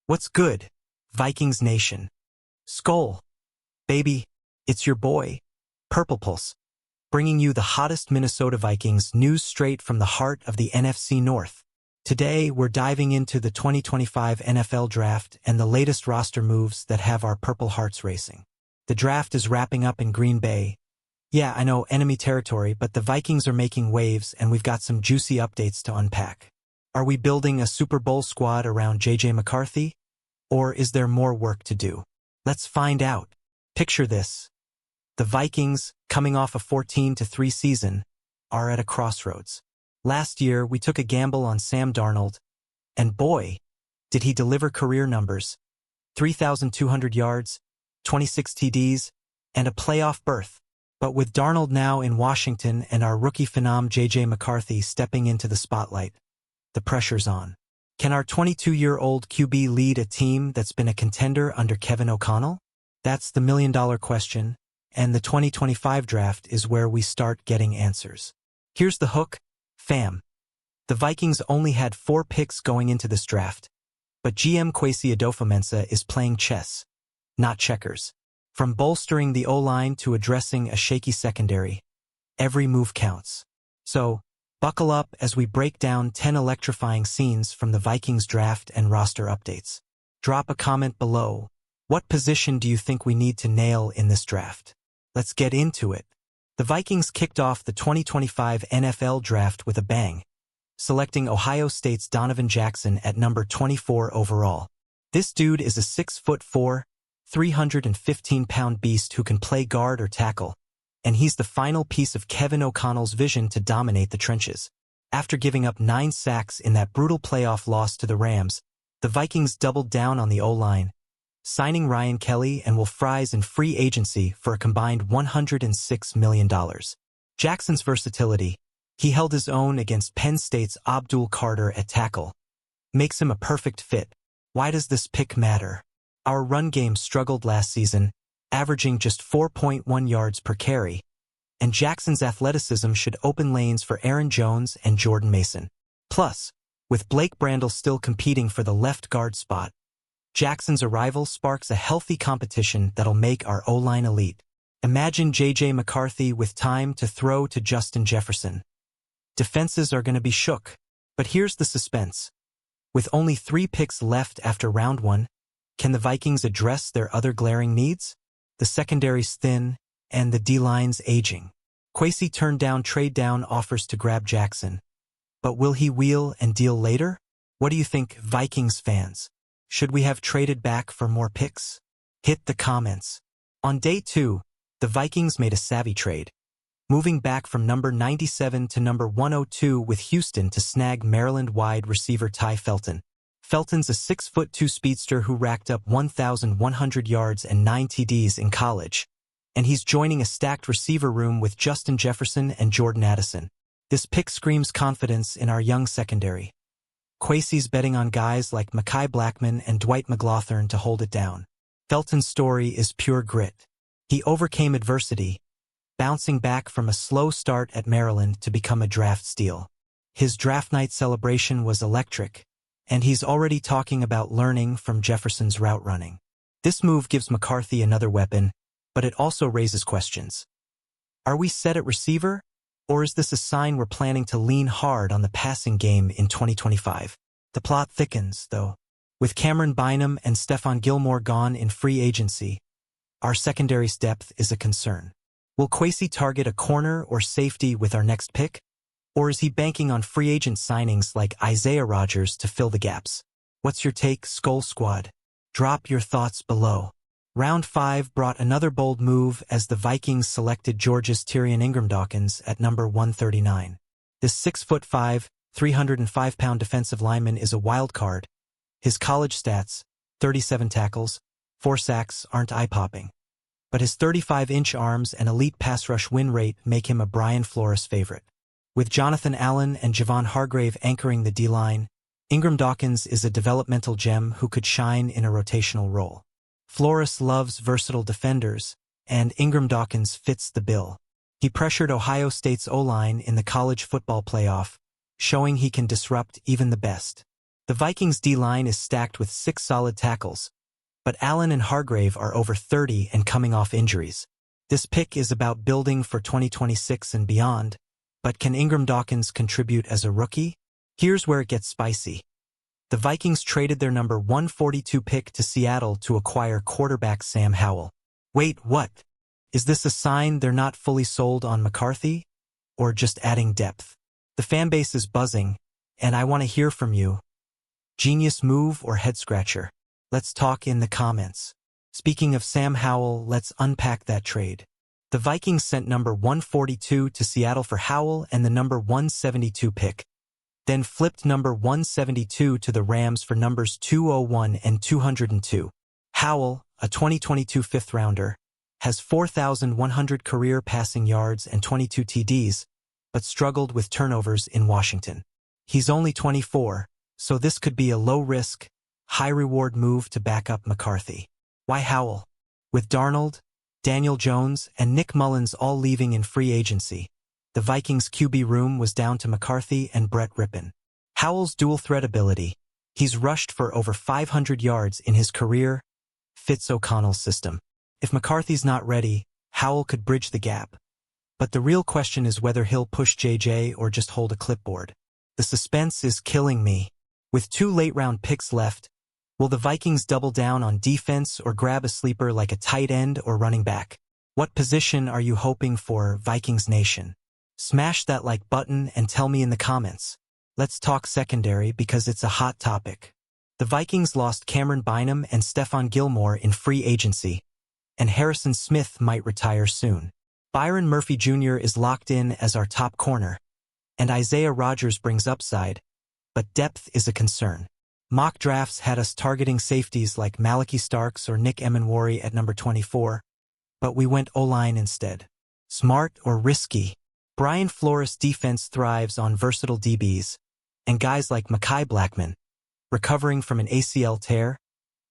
What's good, Vikings Nation? Skol, baby, it's your boy, Purple Pulse, bringing you the hottest Minnesota Vikings news straight from the heart of the NFC North. Today, we're diving into the 2025 NFL Draft and the latest roster moves that have our purple hearts racing. The draft is wrapping up in Green Bay. Yeah, I know, enemy territory, but the Vikings are making waves and we've got some juicy updates to unpack. Are we building a Super Bowl squad around J.J. McCarthy? Or is there more work to do? Let's find out. Picture this. The Vikings, coming off a 14-3 season, are at a crossroads. Last year, we took a gamble on Sam Darnold, and boy, did he deliver career numbers. 3,200 yards, 26 TDs, and a playoff berth. But with Darnold now in Washington and our rookie phenom J.J. McCarthy stepping into the spotlight, the pressure's on. Can our 22-year-old QB lead a team that's been a contender under Kevin O'Connell? That's the million-dollar question, and the 2025 draft is where we start getting answers. Here's the hook, fam. The Vikings only had 4 picks going into this draft, but GM Kwesi Adofo-Mensah is playing chess, not checkers. From bolstering the O-line to addressing a shaky secondary, every move counts. So, buckle up as we break down 10 electrifying scenes from the Vikings draft and roster updates. Drop a comment below. What position do you think we need to nail in this draft? Let's get into it. The Vikings kicked off the 2025 NFL Draft with a bang, selecting Ohio State's Donovan Jackson at number 24 overall. This dude is a 6'4", 315-pound beast who can play guard or tackle, and he's the final piece of Kevin O'Connell's vision to dominate the trenches. After giving up 9 sacks in that brutal playoff loss to the Rams, the Vikings doubled down on the O-line, signing Ryan Kelly and Will Fries in free agency for a combined $106 million. Jackson's versatility, he held his own against Penn State's Abdul Carter at tackle, makes him a perfect fit. Why does this pick matter? Our run game struggled last season, averaging just 4.1 yards per carry, and Jackson's athleticism should open lanes for Aaron Jones and Jordan Mason. Plus, with Blake Brandel still competing for the left guard spot, Jackson's arrival sparks a healthy competition that'll make our O-line elite. Imagine J.J. McCarthy with time to throw to Justin Jefferson. Defenses are going to be shook, but here's the suspense. With only 3 picks left after round 1, can the Vikings address their other glaring needs? The secondary's thin, and the D-line's aging. Kwesi turned down trade-down offers to grab Jackson. But will he wheel and deal later? What do you think, Vikings fans? Should we have traded back for more picks? Hit the comments. On day 2, the Vikings made a savvy trade, moving back from number 97 to number 102 with Houston to snag Maryland wide receiver Ty Felton. Felton's a 6'2" speedster who racked up 1,100 yards and 9 TDs in college, and he's joining a stacked receiver room with Justin Jefferson and Jordan Addison. This pick screams confidence in our young secondary. Kwesi's betting on guys like Mekhi Blackman and Dwight McGlothern to hold it down. Felton's story is pure grit. He overcame adversity, bouncing back from a slow start at Maryland to become a draft steal. His draft night celebration was electric, and he's already talking about learning from Jefferson's route running. This move gives McCarthy another weapon, but it also raises questions. Are we set at receiver, or is this a sign we're planning to lean hard on the passing game in 2025? The plot thickens, though. With Cameron Bynum and Stephon Gilmore gone in free agency, our secondary's depth is a concern. Will Kwesi target a corner or safety with our next pick? Or is he banking on free agent signings like Isaiah Rodgers to fill the gaps? What's your take, Skol Squad? Drop your thoughts below. Round 5 brought another bold move as the Vikings selected Georgia's Tyrion Ingram-Dawkins at number 139. This 6'5", 305-pound defensive lineman is a wild card. His college stats, 37 tackles, 4 sacks, aren't eye-popping. But his 35-inch arms and elite pass rush win rate make him a Brian Flores favorite. With Jonathan Allen and Javon Hargrave anchoring the D-line, Ingram-Dawkins is a developmental gem who could shine in a rotational role. Flores loves versatile defenders, and Ingram-Dawkins fits the bill. He pressured Ohio State's O-line in the college football playoff, showing he can disrupt even the best. The Vikings D-line is stacked with 6 solid tackles, but Allen and Hargrave are over 30 and coming off injuries. This pick is about building for 2026 and beyond, but can Ingram Dawkins contribute as a rookie? Here's where it gets spicy. The Vikings traded their number 142 pick to Seattle to acquire quarterback Sam Howell. Wait, what? Is this a sign they're not fully sold on McCarthy? Or just adding depth? The fanbase is buzzing, and I want to hear from you. Genius move or head-scratcher? Let's talk in the comments. Speaking of Sam Howell, let's unpack that trade. The Vikings sent number 142 to Seattle for Howell and the number 172 pick, then flipped number 172 to the Rams for numbers 201 and 202. Howell, a 2022 fifth-rounder, has 4,100 career passing yards and 22 TDs, but struggled with turnovers in Washington. He's only 24, so this could be a low-risk, high-reward move to back up McCarthy. Why Howell? With Darnold, Daniel Jones, and Nick Mullins all leaving in free agency, the Vikings' QB room was down to McCarthy and Brett Rippon. Howell's dual-threat ability, he's rushed for over 500 yards in his career, fits O'Connell's system. If McCarthy's not ready, Howell could bridge the gap. But the real question is whether he'll push JJ or just hold a clipboard. The suspense is killing me. With 2 late-round picks left, will the Vikings double down on defense or grab a sleeper like a tight end or running back? What position are you hoping for, Vikings Nation? Smash that like button and tell me in the comments. Let's talk secondary because it's a hot topic. The Vikings lost Cameron Bynum and Stephon Gilmore in free agency, and Harrison Smith might retire soon. Byron Murphy Jr. is locked in as our top corner, and Isaiah Rodgers brings upside, but depth is a concern. Mock drafts had us targeting safeties like Malachi Starks or Nick Emenwari at number 24, but we went O-line instead. Smart or risky? Brian Flores' defense thrives on versatile DBs, and guys like Mekhi Blackmon, recovering from an ACL tear,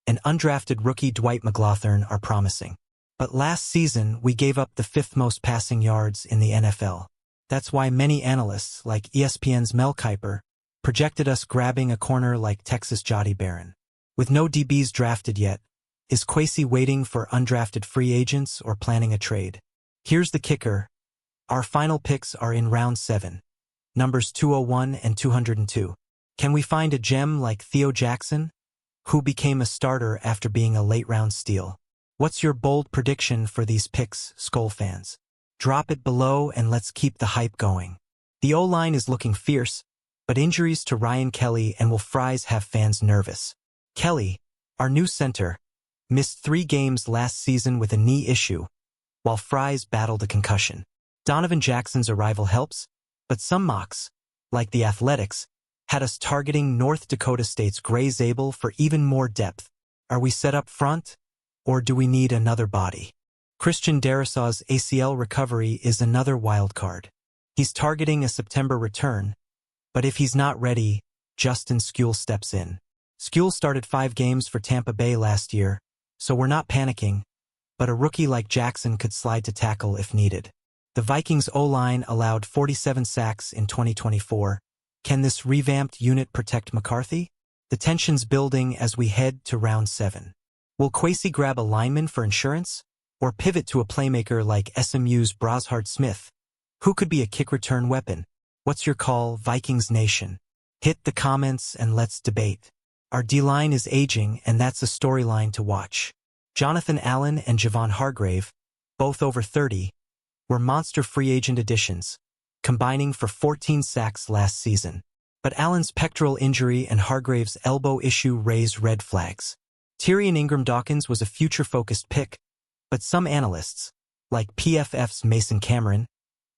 and undrafted rookie Dwight McGlothern are promising. But last season, we gave up the 5th most passing yards in the NFL. That's why many analysts, like ESPN's Mel Kiper, projected us grabbing a corner like Texas Jody Barron. With no DBs drafted yet, is Kwesi waiting for undrafted free agents or planning a trade? Here's the kicker. Our final picks are in round 7, numbers 201 and 202. Can we find a gem like Theo Jackson, who became a starter after being a late-round steal? What's your bold prediction for these picks, Skol fans? Drop it below and let's keep the hype going. The O-line is looking fierce, but injuries to Ryan Kelly and Will Fries have fans nervous. Kelly, our new center, missed 3 games last season with a knee issue, while Fries battled a concussion. Donovan Jackson's arrival helps, but some mocks, like The Athletics, had us targeting North Dakota State's Gray Zabel for even more depth. Are we set up front, or do we need another body? Christian Darrisaw's ACL recovery is another wild card. He's targeting a September return, but if he's not ready, Justin Skule steps in. Skule started 5 games for Tampa Bay last year, so we're not panicking, but a rookie like Jackson could slide to tackle if needed. The Vikings O-line allowed 47 sacks in 2024. Can this revamped unit protect McCarthy? The tension's building as we head to round 7. Will Kwesi grab a lineman for insurance, or pivot to a playmaker like SMU's Brashard Smith, who could be a kick return weapon? What's your call, Vikings Nation? Hit the comments and let's debate. Our D-line is aging, and that's a storyline to watch. Jonathan Allen and Javon Hargrave, both over 30, were monster free agent additions, combining for 14 sacks last season. But Allen's pectoral injury and Hargrave's elbow issue raise red flags. Tyrion Ingram Dawkins was a future-focused pick, but some analysts, like PFF's Mason Cameron,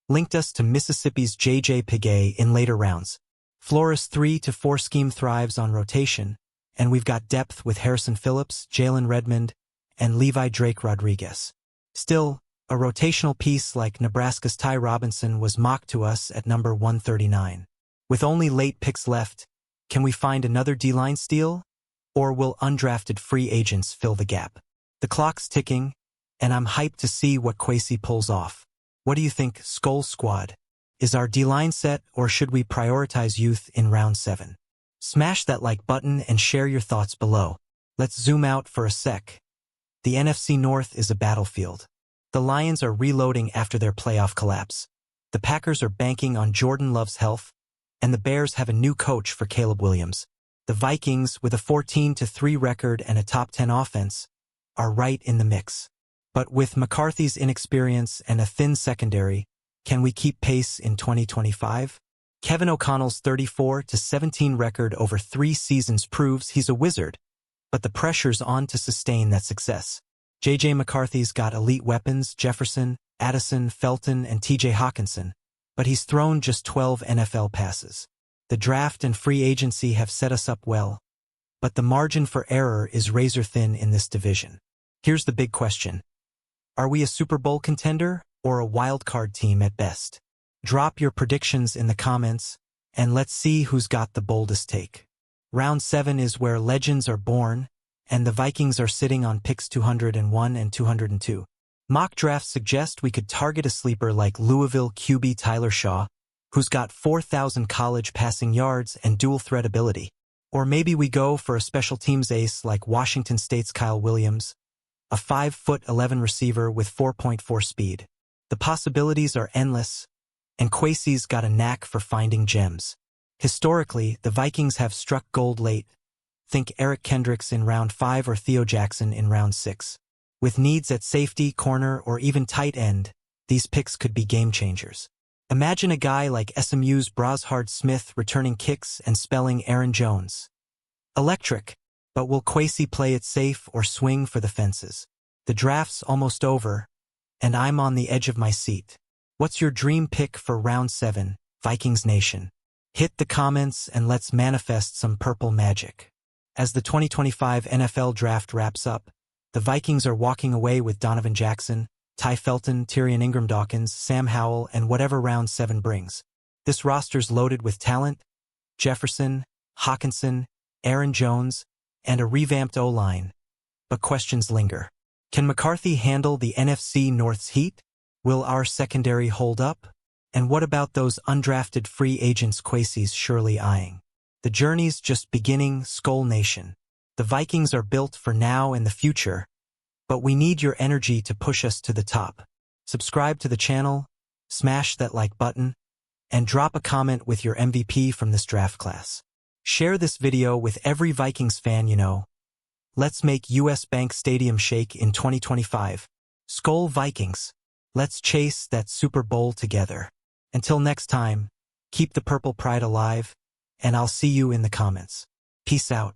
linked us to Mississippi's J.J. Piguet in later rounds. Flores' 3-4 scheme thrives on rotation, and we've got depth with Harrison Phillips, Jalen Redmond, and Levi Drake Rodriguez. Still, a rotational piece like Nebraska's Ty Robinson was mocked to us at number 139. With only late picks left, can we find another D-line steal? Or will undrafted free agents fill the gap? The clock's ticking, and I'm hyped to see what Kwesi pulls off. What do you think, Skol Squad? Is our D-line set, or should we prioritize youth in round 7? Smash that like button and share your thoughts below. Let's zoom out for a sec. The NFC North is a battlefield. The Lions are reloading after their playoff collapse. The Packers are banking on Jordan Love's health, and the Bears have a new coach for Caleb Williams. The Vikings, with a 14-3 record and a top 10 offense, are right in the mix. But with McCarthy's inexperience and a thin secondary, can we keep pace in 2025? Kevin O'Connell's 34-17 record over 3 seasons proves he's a wizard, but the pressure's on to sustain that success. J.J. McCarthy's got elite weapons: Jefferson, Addison, Felton, and T.J. Hawkinson, but he's thrown just 12 NFL passes. The draft and free agency have set us up well, but the margin for error is razor thin in this division. Here's the big question. Are we a Super Bowl contender or a wild card team at best? Drop your predictions in the comments, and let's see who's got the boldest take. Round 7 is where legends are born, and the Vikings are sitting on picks 201 and 202. Mock drafts suggest we could target a sleeper like Louisville QB Tyler Shaw, who's got 4,000 college passing yards and dual-threat ability. Or maybe we go for a special teams ace like Washington State's Kyle Williams, a 5'11" receiver with 4.4 speed. The possibilities are endless, and Kwesi's got a knack for finding gems. Historically, the Vikings have struck gold late. Think Eric Kendricks in round 5 or Theo Jackson in round 6. With needs at safety, corner, or even tight end, these picks could be game changers. Imagine a guy like SMU's Brashard Smith returning kicks and spelling Aaron Jones. Electric, but will Kwesi play it safe or swing for the fences? The draft's almost over, and I'm on the edge of my seat. What's your dream pick for round 7, Vikings Nation? Hit the comments and let's manifest some purple magic. As the 2025 NFL Draft wraps up, the Vikings are walking away with Donovan Jackson, Ty Felton, Tyrion Ingram-Dawkins, Sam Howell, and whatever round 7 brings. This roster's loaded with talent: Jefferson, Hawkinson, Aaron Jones, and a revamped O-line. But questions linger. Can McCarthy handle the NFC North's heat? Will our secondary hold up? And what about those undrafted free agents Kwesi's surely eyeing? The journey's just beginning, Skol Nation. The Vikings are built for now and the future, but we need your energy to push us to the top. Subscribe to the channel, smash that like button, and drop a comment with your MVP from this draft class. Share this video with every Vikings fan you know. Let's make US Bank Stadium shake in 2025. Skol Vikings. Let's chase that Super Bowl together. Until next time, keep the purple pride alive, and I'll see you in the comments. Peace out.